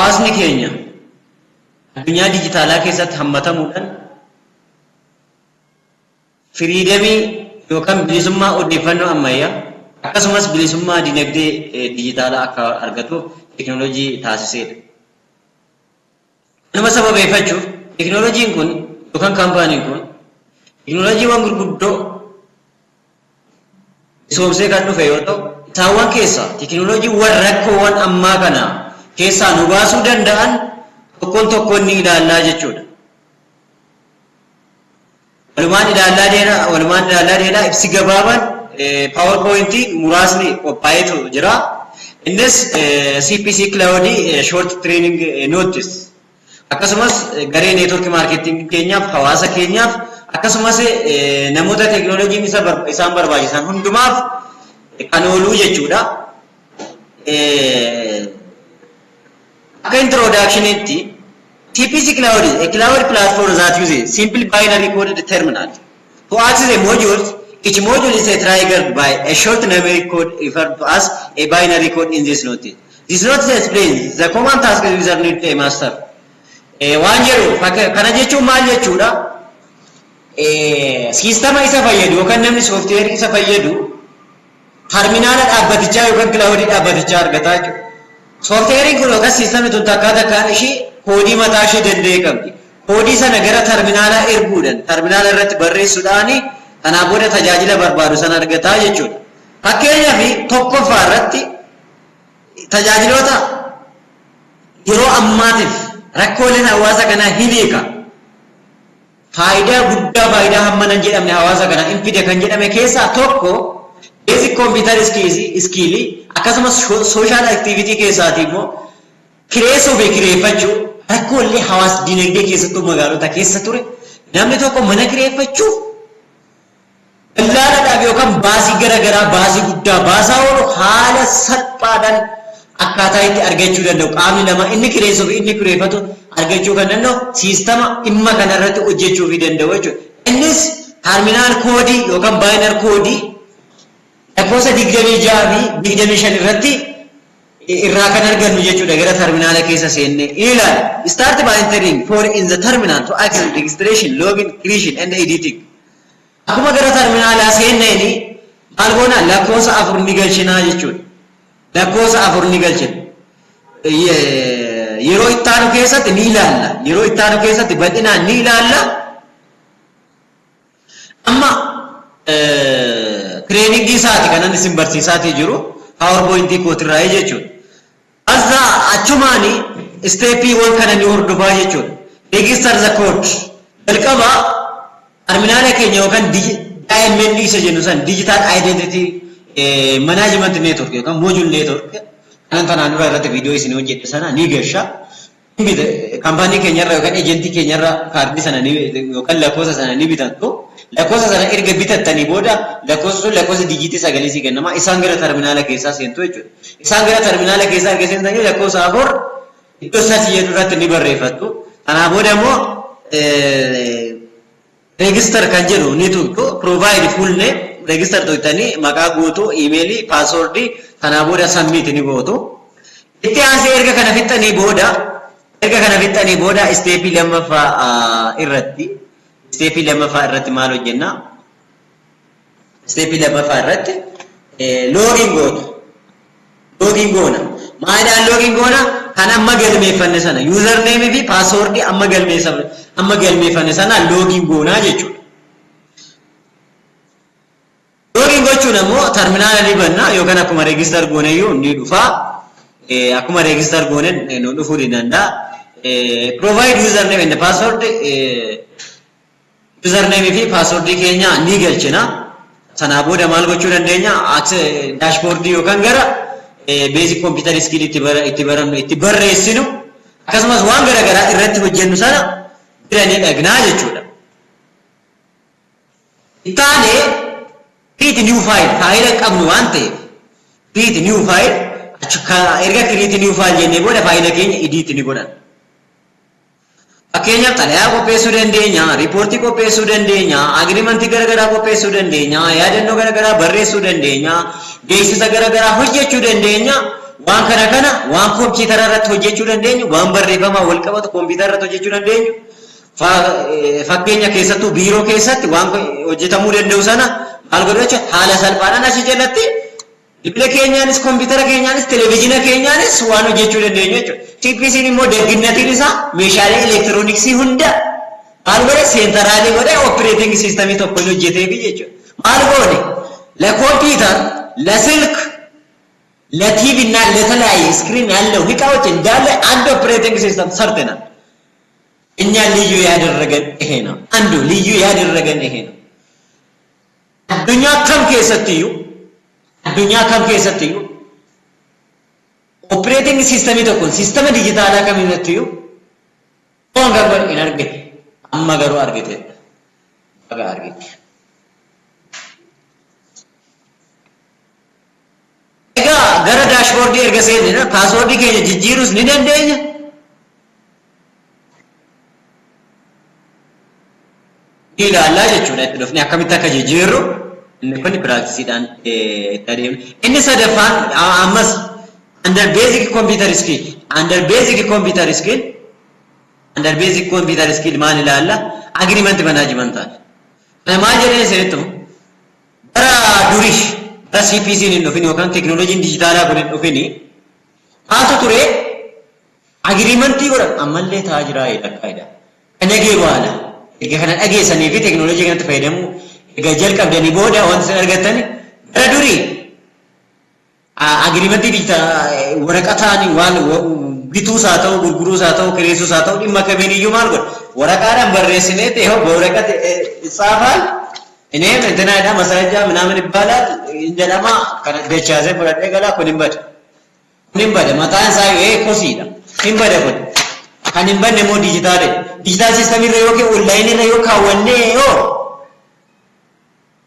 hawaasni keenya addunyaa dijitaalaa keessatti hammatamuudhaan firiidamii yookaan bilisummaa odeeffannoo ammayyaa akkasumas bilisummaa dinagdee dijitaalaa akka argatuuf teknooloojii taasiseedha. Nama sababeeffachuuf teknooloojiin kun yookaan kaampaaniin kun teknooloojiiwwan gurguddoo misoomsee kan dhufe yoo ta'u, isaawwan keessaa teknooloojiiwwan rakkoowwan ammaa kana keessaa nu baasuu danda'an tokkoon tokkoon ni ilaallaa jechuudha. Walumaan ilaalaa deeraa ibsi gabaabaan PowerPoint muraasni qophaa'eetu jira. Innis CPC Cloud short training notice akkasumas garee network marketing keenyaaf hawaasa keenyaaf akkasumas namoota teknooloojiin isaan barbaachisan hundumaaf kan oolu jechuudha. Akka introductionitti TPC Cloud is a cloud platform that uses simple binary coded terminal. To access a module, each module is triggered by a short numeric code referred to as a binary code in this notice. This notice explains the command task the user needs to master. Waan jedhu kana jechuun maal jechuudha? Siistama isa fayyadu yookaan namni sooftiweerii isa fayyadu terminaala dhaabbatichaa yookaan kilaawudii dhaabbatichaa argataa jiru. Sooftiweeriin kun yookaan siistamni tun takkaan ishii koodii mataa ishee danda'e qabdi. Koodii sana gara terminaalaa erguudhaan terminaala irratti barreessuudhaan kanaa booda tajaajila barbaadu sana argataa jechuudha. Fakkeenyaaf tokkoffaa irratti tajaajiloota yeroo ammaatiif rakkooleen hawaasa kanaa hin hiika. Faayidaa guddaa faayidaa hammanan jedhamne hawaasa kanaa hin fide kan jedhame keessaa tokko basic computer skill akkasumas social activity keessaati immoo kireessuu fi kireeffachuu rakkoolee hawaasa dinagdee keessattuu magaalota keessa ture namni tokko mana kireeffachuuf dallaadhaaf yookaan baasii garaagaraa baasii guddaa baasaa oolu haala salphaadhaan akkaataa itti argachuu danda'u qaamni lama inni kireessuu fi inni kireeffatu argachuu kan danda'u siistama dhimma kanarratti hojjechuu fi danda'u jechuudha. Innis terminaal koodii yookaan baayinar koodii lakkoofsa 26 fi 25 irratti irraa kan argannu jechuudha gara terminaala keessa seenne ilaala. Start by entering for in the terminal to access registration, login, creation and editing. Akkuma gara terminaalaa seenneeni maal goona lakkoofsa 4 ni galchinaa jechuudha. Lakkoofsa 4 ni galchina. Yeroo itti aanu keessatti ni ilaalla. Yeroo itti aanu keessatti bal'inaan ni ilaalla. Amma training isaati kan inni isin barsiisaatii jiru PowerPoint kootirraa jechuudha. Asda achumaani steepiiwwan kana ni hordofaa jechuudha. Register the code. Jalqaba terminaala keenya yookaan DIMN isa jennu san digital identity management network yookaan module network kan tanaan dura irratti viidiyoo isin hojjedhe sana ni gasha. Kaampaanii keenyarra yookaan ejentii keenyarra kaardii sana yookaan lakkoofsa sana ni bitattu. Lakkoofsa sana erga bitattanii booda lakkoofsa digiitii 9 si kennama. Isaan gara terminaala keessaa seentu jechuudha. Isaan gara terminaala keessaa erga seentanii lakkoofsa 4 iddoo isaatti jedhu irratti ni barreeffattu. Kanaa booda immoo register kan jedhu ni tuqxu provide full name register to'atanii maqaa guutuu emailii passwordii kanaa booda submit ni gootu. Itti aansee erga kana fixxanii booda steepii lammaffaa irratti maal hojjenna? Steepii lammaffaa irratti login gootu. Login goona. Maaliidhaan login goona? Kan amma galmeeffanne sana username fi passwordii amma galmeeffanne sana login goona jechuudha. Login gochuun ammoo terminaala ni banna yookaan akkuma register gooneyyuu ni dhufa. Akkuma register goonen nu dhufuu ni danda'a. Provide username and password username fi password keenya ni galchina. Sanaa booda maal gochuu dandeenya? Dashboard yookaan gara basic computer skill itti barreessinu akkasumas waan garaagaraa irratti hojjennu sana biranii dhagnaa jechuudha. Itaane create new file faayila qabnu waan ta'eef create new file erga create new file jennee booda faayila keenya edit ni godhan. Fakkeenyaaf xalayaa qopheessuu dandeenya, riipoortii qopheessuu dandeenya, agriimentii garaagaraa qopheessuu dandeenya, yaadannoo garaagaraa barreessuu dandeenya, beeksisa garaagaraa hojjechuu dandeenya. waan kana waan kompiitara irratti hojjechuu dandeenyu waan barreeffamaa wal qabatu kompiitara irratti hojjechuu dandeenyu fakkeenya keessattuu biiroo keessatti waan hojjetamuu danda'u sana maal godhu jechuudha haala salphaadhaan asii jalatti bilbila keenyaanis kompiitara keenyaanis televezyiina keenyaanis waan hojjechuu dandeenyu jechuudha. TPC'n immoo deegginnatiin isaa meeshaalee elektirooniksii hunda maal godhe seentaraalii godhe operating systemii tokko hojjeteefi jechuudha. maal godhe la kompiitar la silk la TV እና ለተለያየ ስክሪን ያለው እቃዎች እንዳለ አንድ ኦፕሬቲንግ ሲስተም ሰርተናል። እኛ ልዩ ያደረገን ይሄ ነው። አንዱ ልዩ ያደረገን ይሄ ነው። አዱኛ ከም ከሰትዩ ኦፕሬቲንግ ሲስተም ይተኮን ሲስተም ዲጂታል ከሚነትዩ ወንገር ኢነርጌ አማገሩ አርገቴ አርገቴ gara dashboard erga seenne password keenya jijjiirus ni dandeenya ilaalla jechuudha itti dhufne akkamitti akka jijjiirru inni kun practiceedhaan adeemne inni sadaffaan ammas under basic computer skill maal ilaalla agreement management maal jedhee seetu bara durish CPC ni dhufini yookaan teknooloojiin dijitaalaa kun dhufini haatu ture agreementii godhan ammallee ta'aa jira jedha dhagee baala erga kana dhageessanii fi teknooloojii kanatti fayyadamu erga jalqabdanii booda wanti isin argattan bara durii agreementii dijitaalaa waraqataan waan bituus haa ta'u gurguruus haa ta'u kireessuus haa ta'u dhimma kamiiniyyuu maal godha waraqaadhaan barreessinee ta'ee waraqata saafaan ini entina ada masaja menamen ibadat indalama kana bechaze berade gala kunimbada mataan saya kosida nimbada pun kanimbada mo digital system ini yo ke online ini yo kawanne yo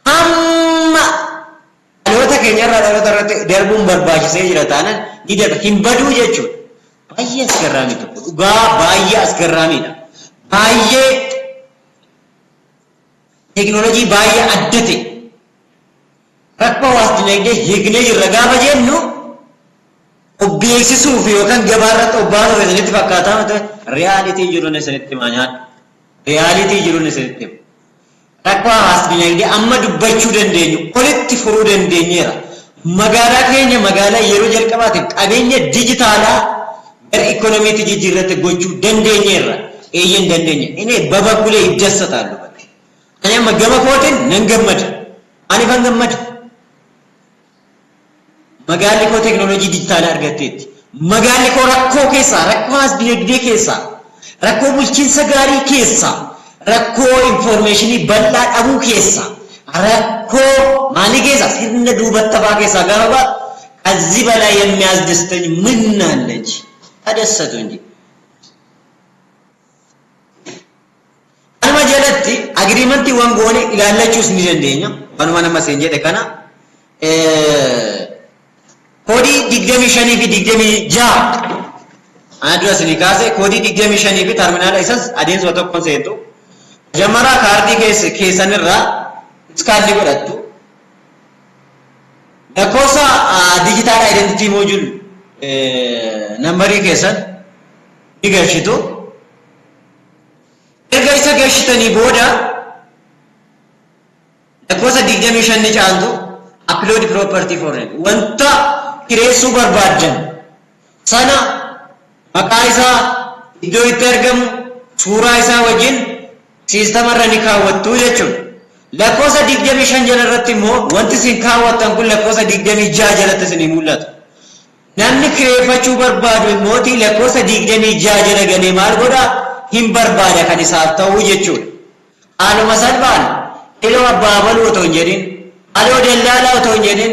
amma alota kenya rata derbum berbahasa jiratanan tidak himbadu jechu bayya askarami tu uga bayya askarami da bayya teknoloji baay'ee addate rakkoo waasdinagdee hiiknee jirra gaafa jennu beeksisuuf yookaan gabaarratti obbaan isinitti fakkaataa ta'e reyaalitii jiruun isinitti maanyaadha. Reyaalitii jiruun isinitti rakkoo waasdinagdee amma dubbachuu dandeenyu olitti furuu dandeenyeera. Magaalaa keenya magaalaa yeroo jalqabaatiif qabeenya dijitaalaa gara ikoonomiitti jijjiirratti gochuu dandeenyeera. Eeyyan dandeenya. Inni babakkulee ibdassataadha. Ani magama kootin nangammad ani bangammad magalli ko teknoloji digital argatteetti magalli ko rakkoo keessa rakkoo dinagdee keessa rakkoo bulchiinsa gaarii keessa rakkoo informationii bal'aa dhabuu keessa rakkoo maali keessa sirna duubattafaa keessa gaafa ከዚህ በላይ የሚያስደስተኝ ምን አለች ተደሰቱ እንጂ jalatti agreement wangone ilaalachus ni dandeenya wanuma nama seen jedhe kana kodi 25 fi 26 adras ni kaase kodi 25 fi terminal isas adeemsa tokko seentu jamara kaardii keessanirra iskaanni godhattu lakkoofsa digital identity module nambarii keessan digashitu erga isa gashitanii booda lakkoofsa 25 caaltu upload property for it wanta kireessuu barbaadan sana maqaa isaa iddoo itti argamu suuraa isaa wajjin siisteemarra ni kaawwattu jechuudha. lakkoofsa 25 jalarratti immoo wanti isin kaawwattan kun lakkoofsa 26 jalatti isin mul'atu. namni kireeffachuu barbaadu immoo lakkoofsa 26 jala galee maal godha hin barbaada kan isaaf ta'u jechuudha. Haaluma salphaan iloo abbaa baluu otoo hin jedhin aloo dallaalaa otoo hin jedhin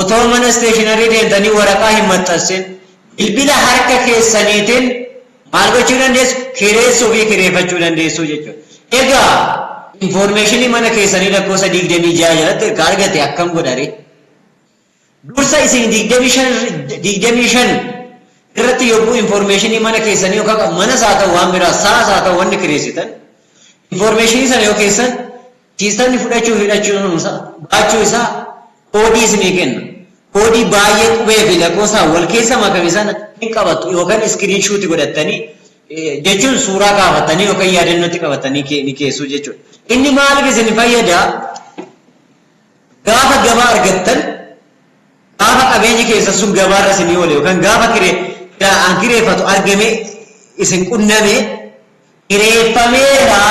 otoo mana isteeshinarii deemtanii waraqaa hin maxxansin bilbila harka keessaniitiin maal gochuu dandeessu kireessuu fi kireeffachuu dandeessu jechuudha. Egaa informationii mana keessanii lakkoofsa 26 jalatti erga argate akkam godhare dursa isin 25 irratti yogguu informationii mana keessanii yookaan mana isaa ta'u waan biraa saas haa ta'u wanni kireessitan informationii sana yoo keessan siistemni fudhachuu baachuu isaa koodii isinii kenna. koodii baay'ee qubee fi lakkoofsa wal keessa makame sana hin qabatu yookaan iskiriinshuutii godhatanii jechuun suuraa kaafatanii yookaan yaadannootti qabatanii ni keessu jechuudha. Inni maaliif isin fayyada? Gaafa gabaa argattan gaafa qabeenyi keessa sun gabaarra isinii oole yookaan gaafa kireeffatu argame isin qunname kireeffameera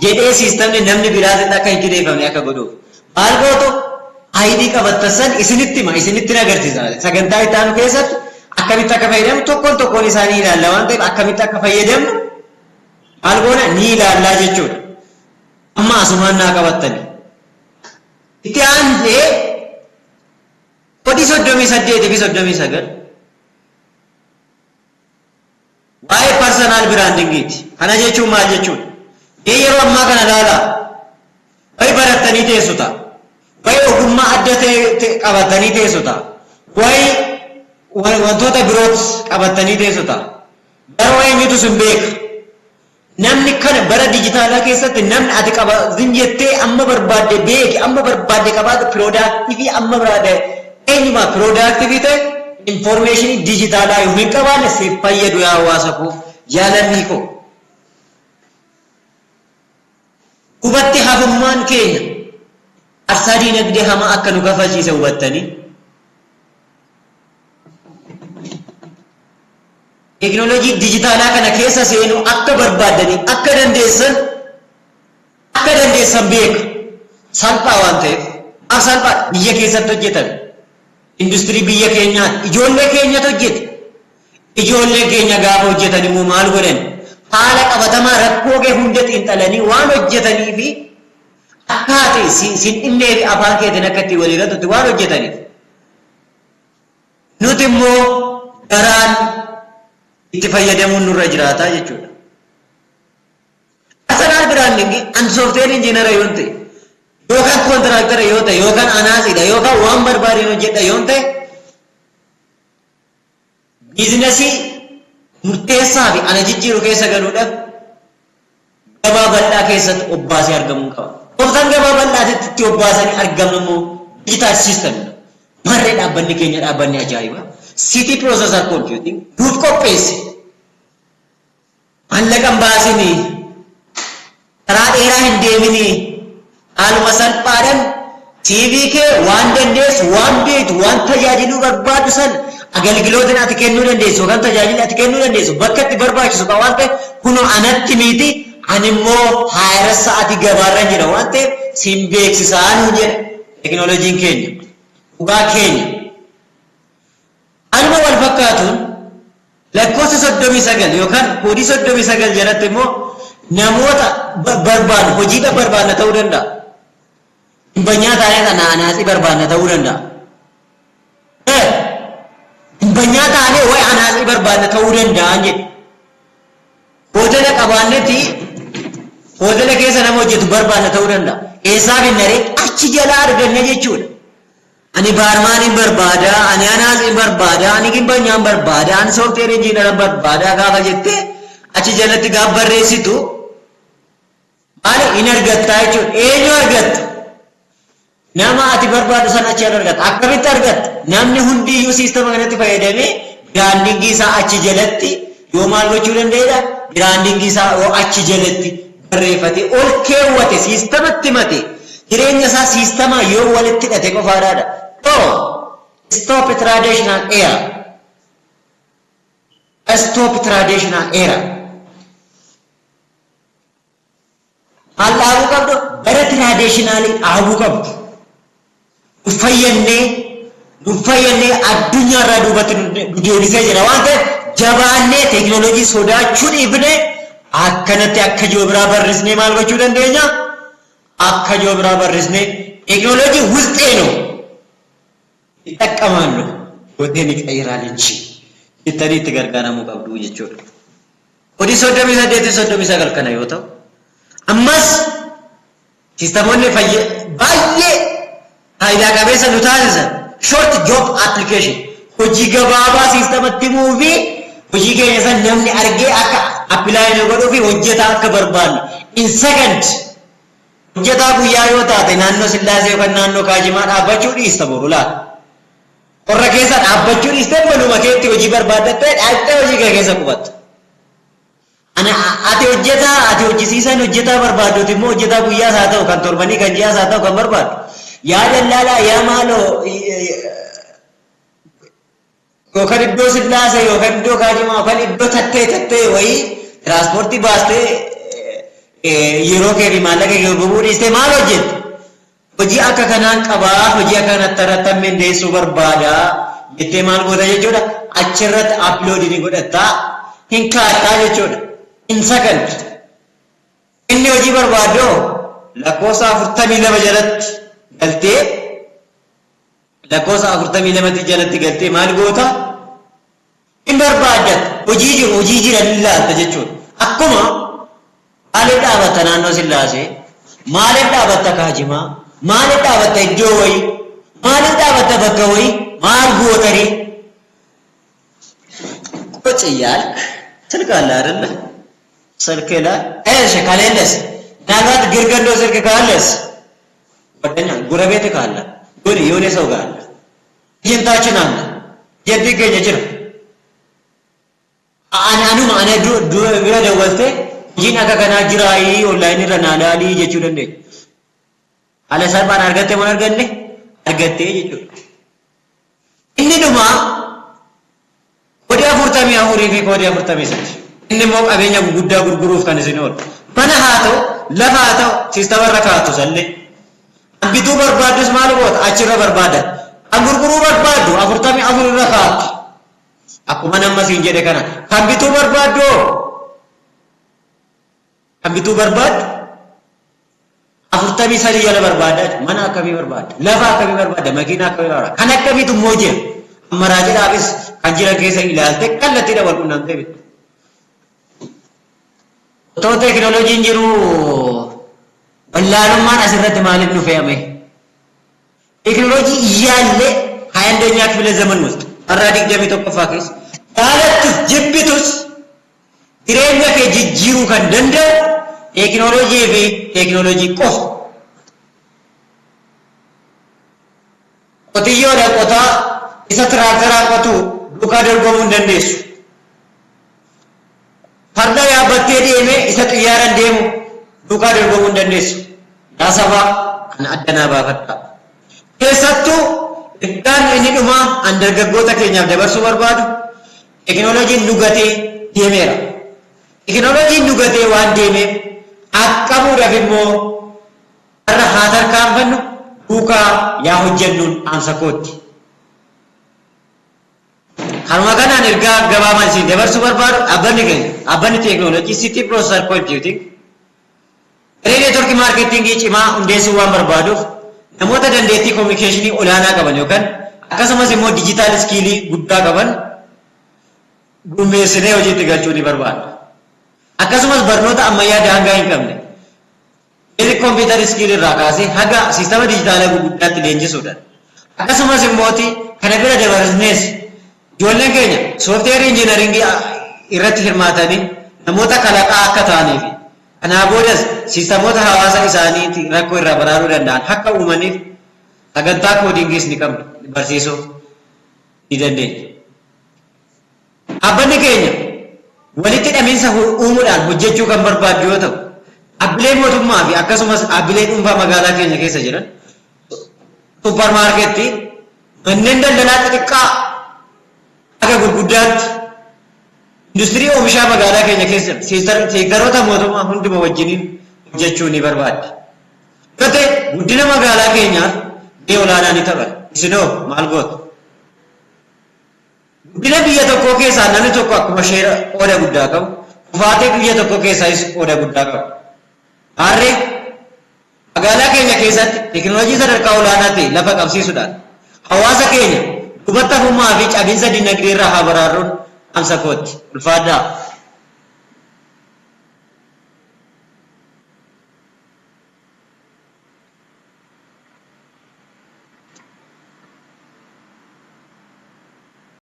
jedhee siistamni namni biraatiin akka hin kireeffamne akka godhuuf. Maal gootu? Ayidii qabattan isinitti hima isinitti agarsiisa. Sagantaa itti aanu keessatti akkamitti akka fayyadamu tokkoon isaanii ilaalla waan ta'eef akkamitti akka fayyadamu maal goona ni ilaallaa jechuudha. Amma asumaan naa qabattani. Itti aansee koodii 38 fi 39 waa'ee personal brandingiiti. Kana jechuun maal jechuudha? Yeroo ammaa kana ilaalaa wayi barattanii teessu ta'a. Wayi ogummaa adda ta'e qabatanii teessu ta'a. Wayi wantoota biroos qabatanii teessu ta'a. Garuu eenyutu sin beeka? Namni kana bara dijitaalaa keessatti namni ati qabatin jettee amma barbaadde beeki amma barbaadde qabaatu piroodaaktii fi amma barbaadde eenyumaa piroodaaktii fi ta'e information dijitaalaa yoo hin qabaanne si fayyadu yaa hawaasa koo jaalalli koo. Hubatti hafummaan keenya arsaa diinagdee hamaa akka nu kafalchiise hubattanii. Teknoolojii dijitaalaa kana keessa seenuu akka barbaadanii akka dandeessan beeka. Salphaa waan ta'eef salphaa biyya keessatti hojjetame. Industirii biyya keenyaatti ijoollee keenyatu hojjete. Ijoollee keenya gaafa hojjetan immoo maal godhan? Haala qabatamaa rakkoo kee hunda xiinxalanii waan hojjetanii fi akkaatee sin dhimnee fi afaan keetiin akka itti walii galtutti waan hojjetaniif. Nuti immoo garaan itti fayyadamuun nurra jiraata jechuudha. Personal branding an software engineer yoo ta'e yookaan kontiraaktara yoo ta'e yookaan anaasiidha yookaan waan barbaadeen hojjedha yoo ta'e biizinasii murteessaa fi ana jijjiiru keessa galuudhaaf gabaa bal'aa keessatti obbaasee argamuu qaba. Tooftaan gabaa bal'aatitti itti obbaasanii argamu immoo digital system. Marree dhaabbanni keenya dhaabbanni ajaa'iba. City processor computing nuuf qopheesse. Mallaqan baasinii karaa dheeraa hin deeminii haaluma salphaadhaan TV kee waan dandeessu waan beektu waan tajaajiluu barbaadu san agalgiloota ati kennuu dandeessu yookaan tajaajila ati kennuu dandeessu bakka itti barbaachisu qaba waan ta'eef kunoo anatti miti ani immoo haayira sa'aatii gabaarra jira waan ta'eef siin beeksisaa nuu jedha teknooloojiin keenya dhugaa keenya. Anuma wal fakkaatuun lakkoofsa 39 yookaan koodii 39 jalatti immoo namoota barbaadu hojiidha barbaadna ta'uu danda'a. Banyaa taanee kana anaasii barbaadna ta'uu danda'a. Banyaa taanee wayi anaasii barbaadna ta'uu danda'a jedhe. Hoteela qabaannetti hoteela keessa nama hojjetu barbaadna ta'uu danda'a. Eessaa finnaree achi jalaa arganna jechuudha. Ani baarmaaniin barbaada, ani anaasiin barbaada, ani gimbanyaan barbaada, ani soofteer injiinaran barbaada gaafa jettee achi jalatti gaafa barreessitu maali in argattaa jechuudha. Eenyu argatta? Nama ati barbaadu sana achi argatta. Akkamitti argatta? Namni hundiyyuu siistama kanatti fayyadamee biraandingii isaa achi jalatti yoo maal gochuu danda'edha? Biraandingii isaa yoo achi jalatti barreeffate ol keewwate siistamatti himate jireenya isaa siistama yoo walitti hidhate qofaadhaadha. Stop traditional era. Stop traditional era. Allaahuu qabdu bara traditionalii dhaabuu qabdu. Fayyannee addunyaarraa duubatti deebisee jira waan ta'eef jabaannee teknooloojii sodaachuu dhiifnee akkanatti akka joo biraa barrisnee maal gochuu dandeenya? Akka joo biraa barrisnee teknooloojii wusxee ነው ይጠቀማሉ ወዴን ይቀይራል እንጂ ittanii itti gargaaramuu qabdu jechuudha. Odii 38 kana yoo ta'u ammas sisteemonni baay'ee faayidaa qabeessa nu taasisan short job application hojii gabaabaa sisteematti muufi hojii keenya san namni argee akka apply nu godhuu fi hojjetaa akka barbaannu in second hojjetaa guyyaa yoo taate naannoo Sillaasee yookaan naannoo Kaajimaa dhaabbachuu dhiista boru laata. qorra keessa dhaabbachuun istee maluma keetti hojii barbaaddattee dhaabbee hojii kee keessa qubatta. Ati hojjisiisan hojjetaa barbaadduuti immoo hojjetaa guyyaas haa ta'u kan torbanii kan ji'aas haa ta'u kan barbaaddu. Yaa dallaalaa yaa maaloo yookaan iddoo sillaasee yookaan iddoo kaadimaa yookaan iddoo tattee wayii tiraanspoortii baastee yeroo kee maallaqa kee gurguruu dhiistee maal hojjetta? Hojii akka kanaan qabaa hojii akka kanatti irratti ammeessu barbaada jettee maal goota jechuudha. Achirratti uploadii ni godhatta hin kaa'attaa jechuudha. In sagantu inni hojii barbaadu lakkoofsa 42 jalatti galtee lakkoofsa 42 jalatti galtee maal goota hin barbaaddat hojii jiran ilaalta jechuudha. Akkuma maaliif dhaabatta naannoo Sillaasee maaliif dhaabatta Kaajimaa maaliif dhaabatta iddoo wayii maaliif dhaabatta bakka wayii maal gootanii qocciyyaal silkaallaa አይደለ ስልክ ላይ ካለለስ ምናልባት ግርገንዶ ስልክ ካለስ ወደኛ ጉረቤት ካለ ግን የሆነ ሰው ጋር አለ ይንታችን አለ የትገኘ ጅራ አናኑ ማነ ዱረ ደወልቴ ይና ከከና ጅራይ ኦንላይን ረናላሊ ጀቹ ደንዴ አለ ሰርባን አርገቴ ምን አርገኔ አርገቴ ጀቹ እንዱማ ወዲያ ፉርታሚ አሁሪ ወዲያ ፉርታሚ ሰች inni moo qabeenya guddaa gurguruuf kan isin oolu mana haa ta'u lafa haa ta'u siistama irra kaa'atu sallee kan bituu barbaadus maal goota achirra barbaada kan gurguruu barbaaddu 44 irra kaa'atti akkuma nama siin jedhe kana kan bituu barbaaddu 43 jala barbaada mana akkamii barbaada lafa akkamii barbaada makiina akkamii barbaada kan akkamiitu moojee amma raajiidhaafis kan jiran keessa ilaalte kallattii wal qunnamtee bitu. तो टेक्नोलॉजी जिरू बल्लानुमान asirratti maaliif nu fe'ame ቴክኖሎጂ እያለ 21ኛ ክፍለ ዘመን ውስጥ አራዲክ tokkoffaa keessa daalattus jibbitus jireenya kee jijjiiruu kan danda'u ቴክኖሎጂ fi ቴክኖሎጂ qofa qotiyyoodha qotaa isa tiraaktaraa qotu duukaa dorgomuu hin dandeessu. Farda yaabbattee deeme isa xiyyaaran deemu duukaa dorgomuu hin dandeessu. Yaa saba kan addanaa baafadha. Keessattuu iddaan inni dhumaa an dargaggoota keenyaaf dabarsuu barbaadu ቴክኖሎጂin dhugatee deemeera. ቴክኖሎጂin dhugatee waan deemeef akkamuudhaaf immoo irra haa tarkaanfannu duukaa yaa hojjennuun dhaamsa kootti. Haruma kanaan ergaa gabaabaan isin dabarsuu barbaadu abbanni teeknooloojii City Processor Computing network marketing cimaa hundeessuu waan barbaaduuf namoota dandeettii communicationii olaanaa qaban yookaan akkasumas immoo digital skillii guddaa qaban gummeessinee hojiitti galchuu ni barbaada. Akkasumas barnoota ammayyaa daangaa hin qabne basic computer skill irraa kaasee haga siistama digitaalaa gurguddaatti leenjisuudhaan akkasumas immoo kana bira dabarsnees ijoolleen keenya software engineering irratti hirmaatanii namoota kalaqaa akka ta'aniif kanaa boodas siistamoota hawaasa isaaniitti rakkoo irraa baraaruu danda'an akka uumaniif sagantaa koodingiis ni qabna barsiisuu ni dandeenya. Abbanni keenya walitti hidhamiinsa uumuudhaan hojjechuu kan barbaadu yoo ta'u dhaabbilee mootummaa fi akkasumas dhaabbilee dhuunfaa magaalaa keenya keessa jiran suppermaarkeettii manneen daldalaa xixiqqaa akka gurguddaatti industirii oomishaa magaalaa keenya keessa seektaroota mootummaa hunduma wajjiniin hojjechuu ni barbaaddi. Gate guddina magaalaa keenyaaf gahee olaanaa ni taphata. Isinoo maal gootu? Guddina biyya tokkoo keessaa namni tokko akkuma sheera qooda guddaa qabu, kufaatee biyya tokkoo keessaas qooda guddaa qabu. Harree magaalaa keenya keessatti teeknooloojii sadarkaa olaanaa ta'e lafa qabsiisuudhaan hawaasa keenya dubartii fi cabinsa dinagdee irraa haa baraaruun dhaamsa kootti ulfaadhaa.